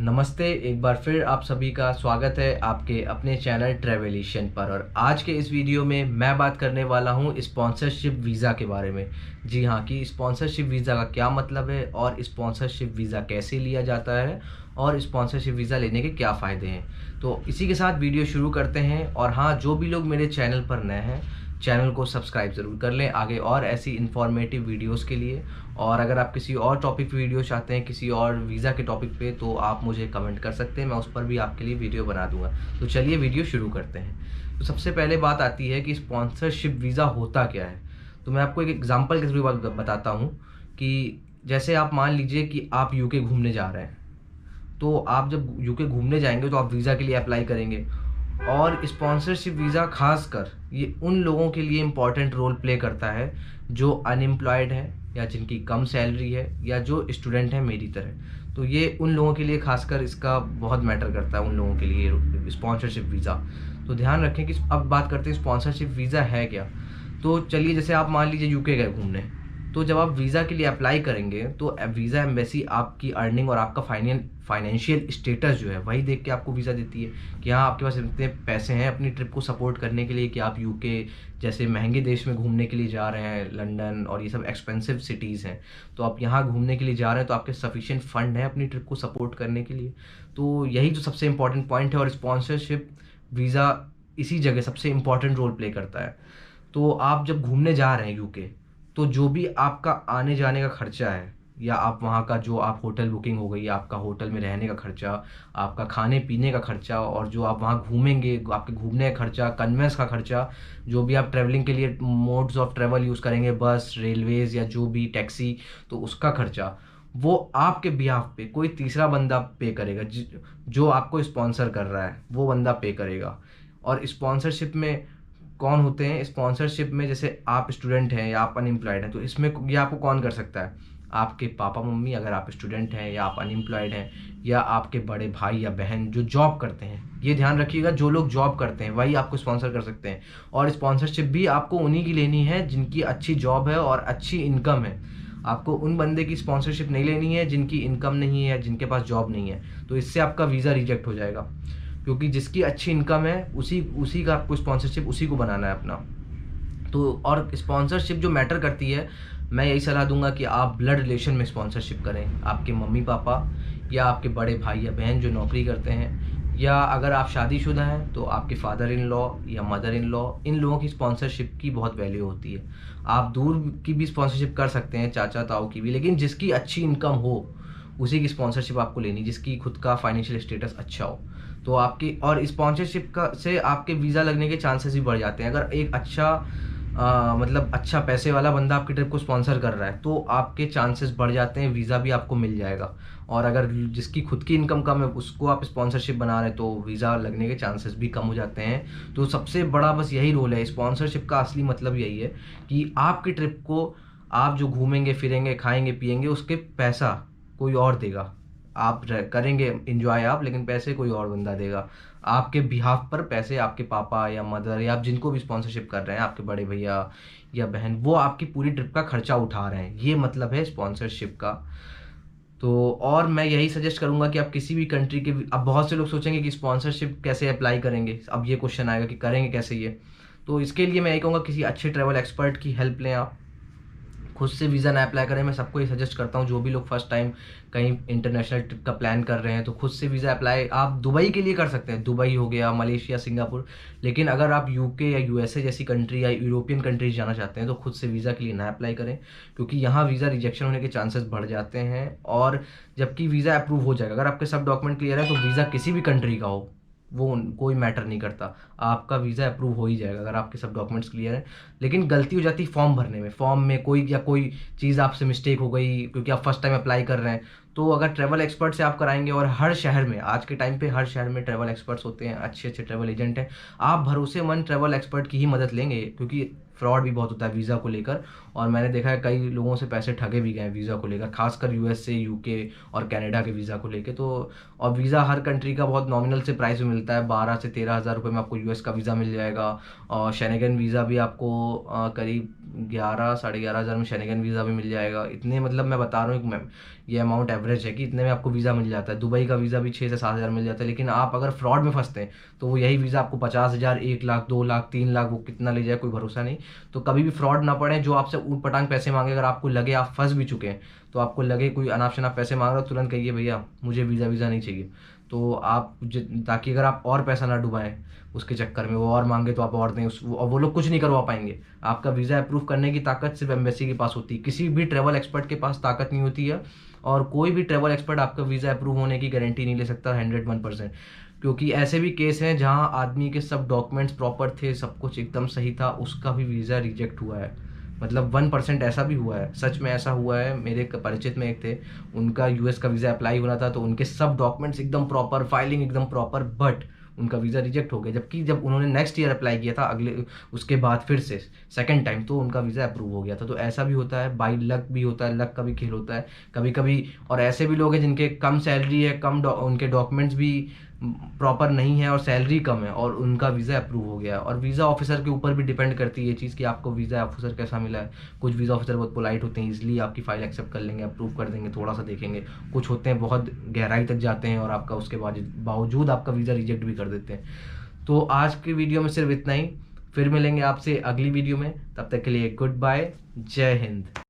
नमस्ते, एक बार फिर आप सभी का स्वागत है आपके अपने चैनल ट्रैवलिशन पर। और आज के इस वीडियो में मैं बात करने वाला हूं स्पॉन्सरशिप वीज़ा के बारे में। जी हाँ, कि स्पॉन्सरशिप वीज़ा का क्या मतलब है और स्पॉन्सरशिप वीज़ा कैसे लिया जाता है और स्पॉन्सरशिप वीज़ा लेने के क्या फ़ायदे हैं। तो इसी के साथ वीडियो शुरू करते हैं। और हाँ, जो भी लोग मेरे चैनल पर नए हैं, चैनल को सब्सक्राइब ज़रूर कर लें आगे और ऐसी इन्फॉर्मेटिव वीडियोस के लिए। और अगर आप किसी और टॉपिक पे वीडियो चाहते हैं, किसी और वीज़ा के टॉपिक पे, तो आप मुझे कमेंट कर सकते हैं, मैं उस पर भी आपके लिए वीडियो बना दूंगा। तो चलिए वीडियो शुरू करते हैं। तो सबसे पहले बात आती है कि स्पॉन्सरशिप वीज़ा होता क्या है। तो मैं आपको एक एग्जांपल के थ्रू बताता हूँ कि जैसे आप मान लीजिए कि आप यूके घूमने जा रहे हैं। तो आप जब यूके घूमने जाएंगे तो आप वीज़ा के लिए अप्लाई करेंगे। और स्पॉन्सरशिप वीज़ा खासकर ये उन लोगों के लिए इम्पॉर्टेंट रोल प्ले करता है जो अनएम्प्लॉयड है या जिनकी कम सैलरी है या जो स्टूडेंट है मेरी तरह। तो ये उन लोगों के लिए खासकर इसका बहुत मैटर करता है, उन लोगों के लिए स्पॉन्सरशिप वीज़ा। तो ध्यान रखें कि अब बात करते हैं स्पॉन्सरशिप वीज़ा है क्या। तो चलिए, जैसे आप मान लीजिए यूके गए घूमने, तो जब आप वीज़ा के लिए अप्लाई करेंगे तो वीज़ा एम्बेसी आपकी अर्निंग और आपका फाइनेंशियल स्टेटस जो है वही देख के आपको वीज़ा देती है कि हाँ, आपके पास इतने पैसे हैं अपनी ट्रिप को सपोर्ट करने के लिए कि आप यूके जैसे महंगे देश में घूमने के लिए जा रहे हैं। लंदन और ये सब एक्सपेंसिव सिटीज़ हैं, तो आप यहाँ घूमने के लिए जा रहे हैं तो आपके सफिशिएंट फंड है अपनी ट्रिप को सपोर्ट करने के लिए। तो यही जो सबसे इंपॉर्टेंट पॉइंट है। और स्पॉन्सरशिप वीज़ा इसी जगह सबसे इंपॉर्टेंट रोल प्ले करता है। तो आप जब घूमने जा रहे हैं यूके, तो जो भी आपका आने जाने का खर्चा है या आप वहाँ का जो आप होटल बुकिंग हो गई, आपका होटल में रहने का खर्चा, आपका खाने पीने का खर्चा, और जो आप वहाँ घूमेंगे आपके घूमने का खर्चा, कन्वेंस का खर्चा, जो भी आप ट्रैवलिंग के लिए मोड्स ऑफ ट्रैवल यूज़ करेंगे, बस, रेलवेज़ या जो भी टैक्सी, तो उसका खर्चा वो आपके बिहाफ पे कोई तीसरा बंदा पे करेगा। जो आपको स्पॉन्सर कर रहा है वो बंदा पे करेगा। और स्पॉन्सरशिप में कौन होते हैं स्पॉन्सरशिप में, जैसे आप स्टूडेंट हैं या आप अनएम्प्लॉयड हैं, तो इसमें ये आपको कौन कर सकता है? आपके पापा मम्मी, अगर आप स्टूडेंट हैं या आप अनएम्प्लॉयड हैं, या आपके बड़े भाई या बहन जो जॉब करते हैं। ये ध्यान रखिएगा, जो लोग जॉब करते हैं वही आपको स्पॉन्सर कर सकते हैं। और स्पॉन्सरशिप भी आपको उन्हीं की लेनी है जिनकी अच्छी जॉब है और अच्छी इनकम है। आपको उन बंदे की स्पॉन्सरशिप नहीं लेनी है जिनकी इनकम नहीं है, जिनके पास जॉब नहीं है। तो इससे आपका वीज़ा रिजेक्ट हो जाएगा, क्योंकि जिसकी अच्छी इनकम है उसी उसी का आपको स्पॉन्सरशिप उसी को बनाना है अपना। तो और स्पॉन्सरशिप जो मैटर करती है, मैं यही सलाह दूंगा कि आप ब्लड रिलेशन में स्पॉन्सरशिप करें। आपके मम्मी पापा या आपके बड़े भाई या बहन जो नौकरी करते हैं, या अगर आप शादीशुदा हैं तो आपके फादर इन लॉ या मदर इन लॉ, इन लोगों की स्पॉन्सरशिप की बहुत वैल्यू होती है। आप दूर की भी स्पॉन्सरशिप कर सकते हैं, चाचा ताऊ की भी, लेकिन जिसकी अच्छी इनकम हो उसी की स्पॉन्सरशिप आपको लेनी, जिसकी खुद का फाइनेंशियल स्टेटस अच्छा हो। तो आपकी और स्पॉन्सरशिप का से आपके वीज़ा लगने के चांसेस भी बढ़ जाते हैं। अगर एक अच्छा मतलब अच्छा पैसे वाला बंदा आपकी ट्रिप को स्पॉन्सर कर रहा है तो आपके चांसेस बढ़ जाते हैं, वीज़ा भी आपको मिल जाएगा। और अगर जिसकी खुद की इनकम कम है उसको आप स्पॉन्सरशिप बना रहे हैं तो वीज़ा लगने के चांसेस भी कम हो जाते हैं। तो सबसे बड़ा बस यही रोल है स्पॉन्सरशिप का। असली मतलब यही है कि आपकी ट्रिप को, आप जो घूमेंगे फिरेंगे खाएंगे पिएंगे, उसके पैसा कोई और देगा। आप करेंगे इंजॉय आप, लेकिन पैसे कोई और बंदा देगा। आपके बिहाफ पर पैसे आपके पापा या मदर या आप जिनको भी स्पॉन्सरशिप कर रहे हैं, आपके बड़े भैया या बहन, वो आपकी पूरी ट्रिप का खर्चा उठा रहे हैं। ये मतलब है स्पॉन्सरशिप का। तो और मैं यही सजेस्ट करूंगा कि आप किसी भी कंट्री के, अब बहुत से लोग सोचेंगे कि स्पॉन्सरशिप कैसे अप्लाई करेंगे, अब ये क्वेश्चन आएगा कि करेंगे कैसे ये। तो इसके लिए मैं यही कहूँगा किसी अच्छे ट्रैवल एक्सपर्ट की हेल्प लें आप। खुद से वीज़ा ना अप्लाई करें। मैं सबको ये सजेस्ट करता हूँ, जो भी लोग फर्स्ट टाइम कहीं इंटरनेशनल ट्रिप का प्लान कर रहे हैं, तो खुद से वीज़ा अप्लाई आप दुबई के लिए कर सकते हैं। दुबई हो गया, मलेशिया, सिंगापुर। लेकिन अगर आप यूके या यूएसए जैसी कंट्री या यूरोपियन कंट्रीज जाना चाहते हैं तो खुद से वीज़ा के लिए ना अप्लाई करें, क्योंकि यहाँ वीज़ा रिजेक्शन होने के चांसेस बढ़ जाते हैं। और जबकि वीज़ा अप्रूव हो जाएगा, अगर आपके सब डॉक्यूमेंट क्लियर है, तो वीज़ा किसी भी कंट्री का हो वो कोई मैटर नहीं करता, आपका वीज़ा अप्रूव हो ही जाएगा अगर आपके सब डॉक्यूमेंट्स क्लियर हैं। लेकिन गलती हो जाती है फॉर्म भरने में, फॉर्म में कोई चीज़ आपसे मिस्टेक हो गई क्योंकि आप फर्स्ट टाइम अप्लाई कर रहे हैं। तो अगर ट्रैवल एक्सपर्ट से आप कराएंगे, और हर शहर में आज के टाइम पे हर शहर में ट्रैवल एक्सपर्ट्स होते हैं, अच्छे अच्छे ट्रैवल एजेंट हैं, आप भरोसेमंद ट्रैवल एक्सपर्ट की ही मदद लेंगे, क्योंकि फ्रॉड भी बहुत होता है वीज़ा को लेकर। और मैंने देखा है कई लोगों से पैसे ठगे भी गए हैं वीज़ा को लेकर, खासकर यूएसए, यूके और कनाडा के वीज़ा को लेकर। तो और वीज़ा हर कंट्री का बहुत नॉमिनल से प्राइस में मिलता है, 12 से 13 हज़ार रुपये में आपको यूएस का वीज़ा मिल जाएगा। और शेनेगन वीज़ा भी आपको करीब 11 साढ़े 11 हज़ार में शेनेगन वीज़ा भी मिल जाएगा। इतने मतलब मैं बता रहा हूँ ये अमाउंट एवरेज है कि इतने में आपको वीज़ा मिल जाता है। दुबई का वीज़ा भी 6 से 7 हज़ार मिल जाता है। लेकिन आप अगर फ्रॉड में फंसते हैं तो वो यही वीज़ा आपको 50 हज़ार, 1 लाख, 2 लाख, 3 लाख, वो कितना ले जाए कोई भरोसा नहीं। तो कभी भी फ्रॉड ना पड़े। जो आपसे ऊट पटांग पैसे मांगे, अगर आपको लगे आप फंस भी चुके हैं, तो आपको लगे कोई अनाप शनाप पैसे मांग रहा हो, तुरंत कहिए भैया मुझे वीज़ा नहीं चाहिए। तो आप ताकि अगर आप और पैसा ना डुबाएं उसके चक्कर में, वो और मांगे तो आप और दें और वो लोग कुछ नहीं करवा पाएंगे। आपका वीज़ा अप्रूव करने की ताकत सिर्फ एम्बेसी के पास होती है, किसी भी ट्रैवल एक्सपर्ट के पास ताकत नहीं होती है। और कोई भी ट्रैवल एक्सपर्ट आपका वीज़ा अप्रूव होने की गारंटी नहीं ले सकता 101%। क्योंकि ऐसे भी केस हैं जहां आदमी के सब डॉक्यूमेंट्स प्रॉपर थे, सब कुछ एकदम सही था, उसका भी वीज़ा रिजेक्ट हुआ है। मतलब 1% ऐसा भी हुआ है, सच में ऐसा हुआ है। मेरे परिचित में एक थे, उनका यूएस का वीज़ा अप्लाई होना था, तो उनके सब डॉक्यूमेंट्स एकदम प्रॉपर, फाइलिंग एकदम प्रॉपर, बट उनका वीज़ा रिजेक्ट हो गया। जबकि जब उन्होंने नेक्स्ट ईयर अप्लाई किया था, अगले उसके बाद फिर से सेकंड टाइम, तो उनका वीज़ा अप्रूव हो गया था। तो ऐसा भी होता है, बाई लक भी होता है, लक का भी खेल होता है कभी कभी। और ऐसे भी लोग हैं जिनके कम सैलरी है, उनके डॉक्यूमेंट्स भी प्रॉपर नहीं है और सैलरी कम है, और उनका वीज़ा अप्रूव हो गया। और वीज़ा ऑफिसर के ऊपर भी डिपेंड करती है ये चीज़ कि आपको वीज़ा ऑफिसर कैसा मिला है। कुछ वीज़ा ऑफिसर बहुत पोलाइट होते हैं, इजीली आपकी फ़ाइल एक्सेप्ट कर लेंगे, अप्रूव कर देंगे, थोड़ा सा देखेंगे। कुछ होते हैं बहुत गहराई तक जाते हैं और आपका उसके बावजूद आपका वीज़ा रिजेक्ट भी कर देते हैं। तो आज की वीडियो में सिर्फ इतना ही। फिर मिलेंगे आपसे अगली वीडियो में, तब तक के लिए गुड बाय, जय हिंद।